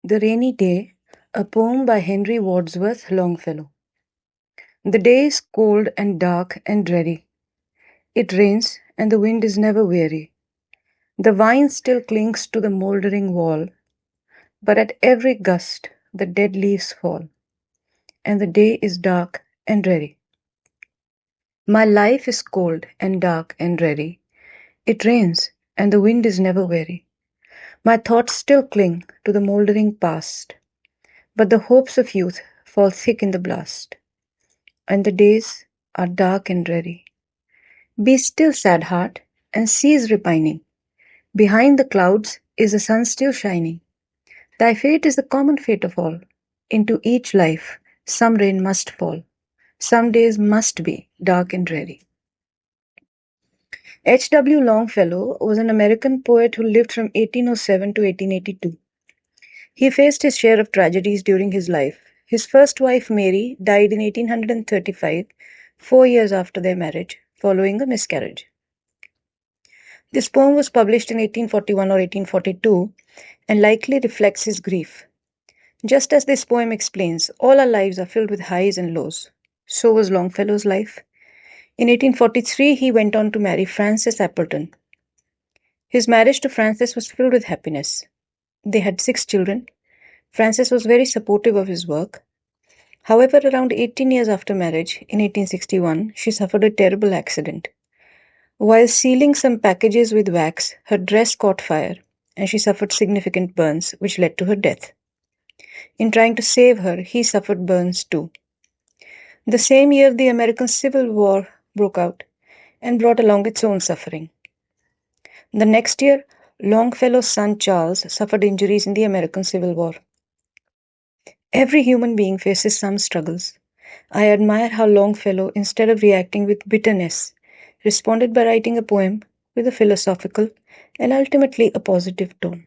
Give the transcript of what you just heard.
The Rainy Day, a poem by Henry Wadsworth Longfellow. The day is cold and dark and dreary. It rains and the wind is never weary. The vine still clings to the mouldering wall, but at every gust the dead leaves fall, and the day is dark and dreary. My life is cold and dark and dreary. It rains and the wind is never weary. My thoughts still cling to the mouldering past, but the hopes of youth fall thick in the blast, and the days are dark and dreary. Be still, sad heart, and cease repining. Behind the clouds is the sun still shining. Thy fate is the common fate of all. Into each life some rain must fall. Some days must be dark and dreary. H. W. Longfellow was an American poet who lived from 1807 to 1882. He faced his share of tragedies during his life. His first wife, Mary, died in 1835, 4 years after their marriage, following a miscarriage. This poem was published in 1841 or 1842 and likely reflects his grief. Just as this poem explains, all our lives are filled with highs and lows. So was Longfellow's life. In 1843, he went on to marry Frances Appleton. His marriage to Frances was filled with happiness. They had 6 children. Frances was very supportive of his work. However, around 18 years after marriage, in 1861, she suffered a terrible accident. While sealing some packages with wax, her dress caught fire, and she suffered significant burns, which led to her death. In trying to save her, he suffered burns too. The same year, the American Civil War broke out and brought along its own suffering. The next year, Longfellow's son Charles suffered injuries in the American Civil War. Every human being faces some struggles. I admire how Longfellow, instead of reacting with bitterness, responded by writing a poem with a philosophical and ultimately a positive tone.